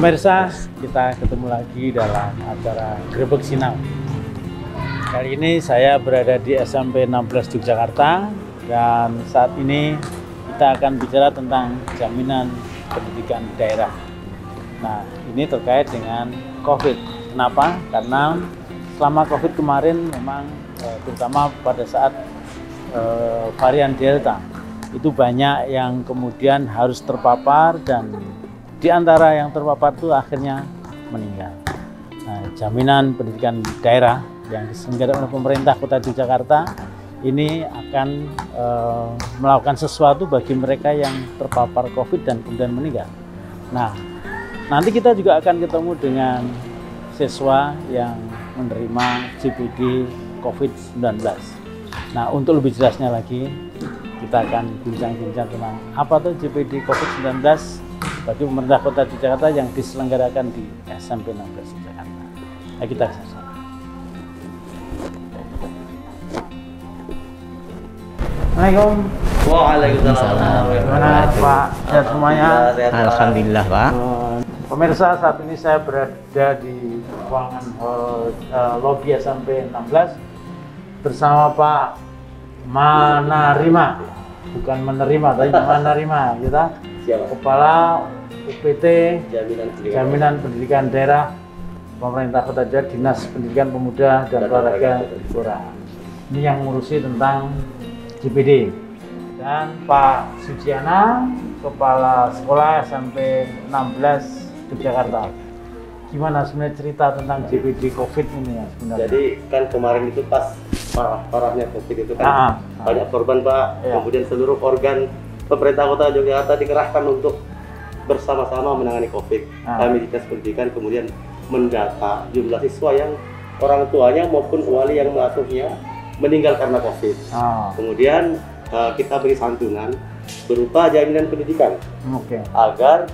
Pemirsa, kita ketemu lagi dalam acara Grebek Sinau. Kali ini saya berada di SMP 16 Yogyakarta dan saat ini kita akan bicara tentang jaminan pendidikan daerah. Nah, ini terkait dengan COVID. Kenapa? Karena selama COVID kemarin memang terutama pada saat varian Delta itu banyak yang kemudian harus terpapar dan di antara yang terpapar itu akhirnya meninggal. Nah, jaminan pendidikan daerah yang diselenggarakan oleh pemerintah Kota Yogyakarta ini akan melakukan sesuatu bagi mereka yang terpapar COVID dan kemudian meninggal. Nah, nanti kita juga akan ketemu dengan siswa yang menerima JPD COVID-19. Nah, untuk lebih jelasnya lagi, kita akan bincang-bincang tentang apa tuh JPD COVID-19 bagi pemerintah Kota Yogyakarta yang diselenggarakan di SMP 16 Yogyakarta. Nah, kita ke sana. Assalamualaikum. Waalaikumsalam. Gimana Pak? Sehat semuanya? Alhamdulillah Pak. Pemirsa, saat ini saya berada di ruangan lobi SMP 16 bersama Pak Manarima. Bukan menerima, tapi Manarima kita. Siapa? Kepala UPT Jaminan Pendidikan Daerah Pemerintah Kota Yogyakarta, Dinas Pendidikan Pemuda dan Olahraga Kelurahan. Ini yang ngurusi tentang JPD. Dan Pak Sujiana, Kepala Sekolah SMP 16 Yogyakarta. Gimana sebenarnya cerita tentang JPD COVID ini ya sebenarnya? Jadi kan kemarin itu pas parahnya COVID itu kan banyak korban Pak. Ya. Kemudian seluruh organ pemerintah Kota Yogyakarta dikerahkan untuk bersama-sama menangani COVID. Kami Dinas Pendidikan kemudian mendata jumlah siswa yang orang tuanya maupun wali yang mengasuhnya meninggal karena COVID. Kemudian kita beri santunan berupa jaminan pendidikan agar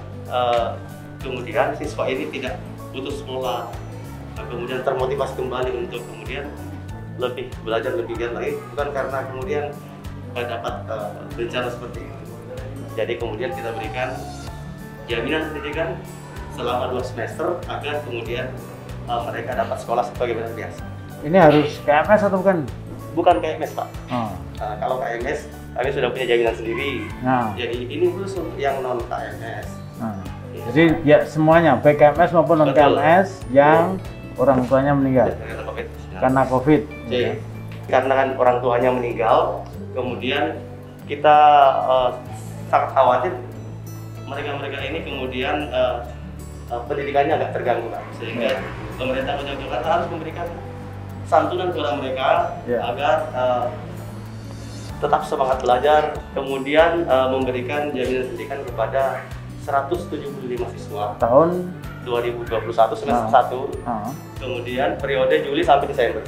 kemudian siswa ini tidak putus sekolah, kemudian termotivasi kembali untuk kemudian lebih belajar lebih giat lagi, bukan karena kemudian dapat bencana seperti ini. Jadi kemudian kita berikan jaminan pendidikan selama 2 semester agar kemudian mereka dapat sekolah sebagaimana biasa. Ini harus KMS atau bukan? Bukan KMS Pak. Kalau KMS kami sudah punya jaminan sendiri. Jadi ini khusus untuk yang non KMS. Jadi ya semuanya baik KMS maupun non KMS yang orang tuanya meninggal karena COVID. Karena kan orang tuanya meninggal, kemudian kita sangat khawatir mereka ini kemudian pendidikannya agak terganggu Pak. Sehingga pemerintah Kota Yogyakarta harus memberikan santunan kepada mereka agar tetap semangat belajar, kemudian memberikan jaminan pendidikan kepada 175 siswa tahun 2021 semester 1, kemudian periode Juli sampai Desember.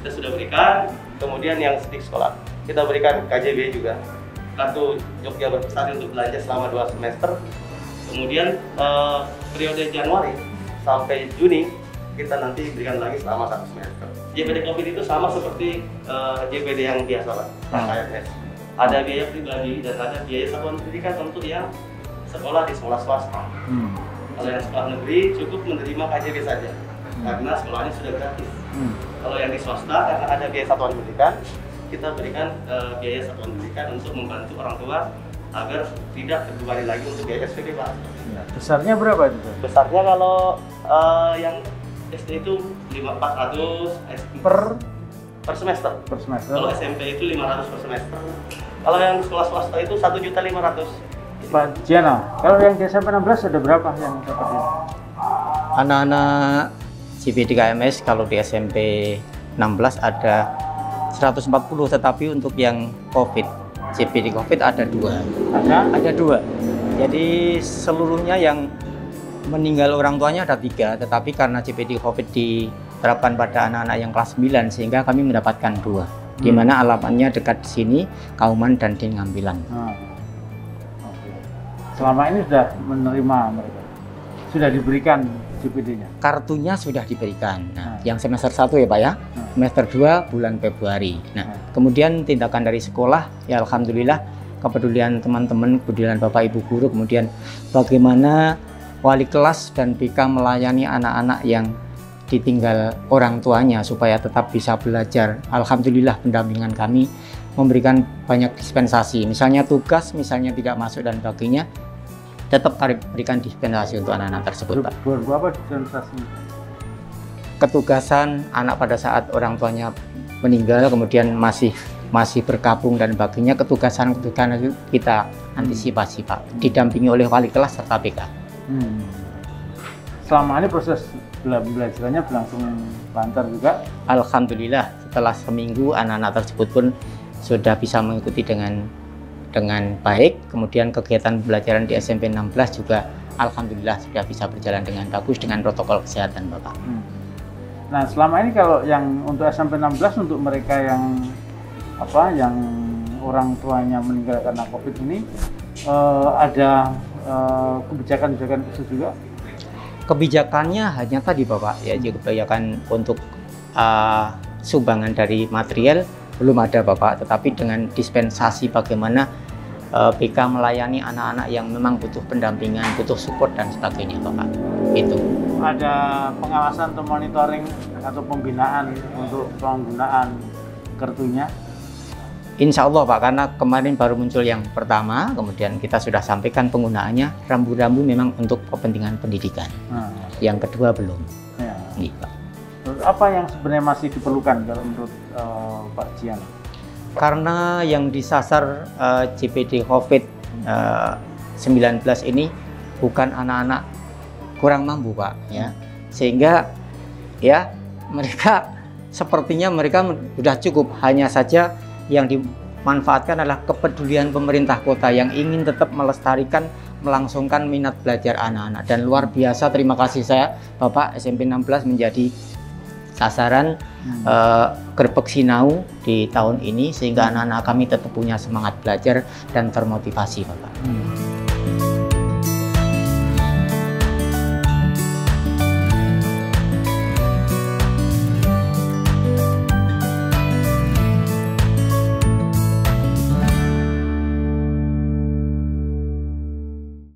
Kita sudah berikan, kemudian yang sedikit sekolah kita berikan KJB juga, kartu Jogja Berprestasi untuk belanja selama 2 semester. Kemudian periode Januari sampai Juni kita nanti berikan lagi selama 1 semester. JPD COVID itu sama seperti JPD yang biasa Pak, KMS. Ada biaya pribadi dan ada biaya satuan pendidikan untuk yang sekolah di sekolah swasta. Kalau yang sekolah negeri cukup menerima KJB saja, karena sekolahnya sudah gratis. Kalau yang di swasta karena ada biaya satuan pendidikan, kita berikan biaya satuan pendidikan untuk membantu orang tua agar tidak terbebani lagi untuk biaya SPP Pak. Besarnya berapa itu? Besarnya kalau yang SD itu 400 per semester. Per semester. Kalau SMP itu 500 per semester. Kalau yang sekolah swasta itu 1.500.000. Pak Jiana, kalau yang di SMP 16 ada berapa yang dapat ini? Anak-anak JPD KMS kalau di SMP 16 ada 140, tetapi untuk yang COVID, JPD COVID ada 2. Ada 2. Jadi seluruhnya yang meninggal orang tuanya ada 3, tetapi karena JPD COVID diterapkan pada anak-anak yang kelas 9 sehingga kami mendapatkan 2. Di mana alamatnya dekat di sini, Kauman dan Din Ngambilan. Selama ini sudah menerima mereka? Sudah diberikan JPD-nya? Kartunya sudah diberikan. Yang semester 1 ya Pak ya, semester 2 bulan Februari. Kemudian tindakan dari sekolah, ya Alhamdulillah kepedulian teman-teman, kepedulian Bapak Ibu guru, kemudian bagaimana wali kelas dan BK melayani anak-anak yang ditinggal orang tuanya supaya tetap bisa belajar. Alhamdulillah pendampingan kami memberikan banyak dispensasi. Misalnya tugas, misalnya tidak masuk dan sebagainya, tetap kami berikan dispensasi untuk anak-anak tersebut, Pak. Berapa dispensasi? Ketugasan anak pada saat orang tuanya meninggal, kemudian masih berkabung dan sebagainya, ketugasan itu kita antisipasi, Pak. Didampingi oleh wali kelas serta BK. Selama ini proses belajarannya berlangsung lancar juga? Alhamdulillah, setelah seminggu anak-anak tersebut pun sudah bisa mengikuti dengan baik. Kemudian kegiatan pembelajaran di SMP 16 juga alhamdulillah sudah bisa berjalan dengan bagus dengan protokol kesehatan, Bapak. Nah, selama ini kalau yang untuk SMP 16 untuk mereka yang orang tuanya meninggal karena COVID ini ada kebijakan-kebijakan khusus juga? Kebijakannya hanya tadi, Bapak, ya, kebijakan untuk sumbangan dari material belum ada, Bapak, tetapi dengan dispensasi bagaimana BK melayani anak-anak yang memang butuh pendampingan, butuh support dan sebagainya, Bapak. Itu. Ada pengawasan atau monitoring atau pembinaan untuk penggunaan kartunya? Insya Allah, Pak, karena kemarin baru muncul yang pertama, kemudian kita sudah sampaikan penggunaannya, rambu-rambu memang untuk kepentingan pendidikan. Yang kedua belum. Ya. Gitu, Pak. Apa yang sebenarnya masih diperlukan kalau menurut Pak Jian? Karena yang disasar JPD COVID-19 ini bukan anak-anak kurang mampu, Pak, ya, sehingga ya mereka sepertinya mereka sudah cukup, hanya saja yang dimanfaatkan adalah kepedulian pemerintah kota yang ingin tetap melestarikan, melangsungkan minat belajar anak-anak. Dan luar biasa terima kasih saya, Bapak, SMP 16 menjadi sasaran Gerbek Sinau di tahun ini, sehingga anak-anak kami tetap punya semangat belajar dan termotivasi, Bapak.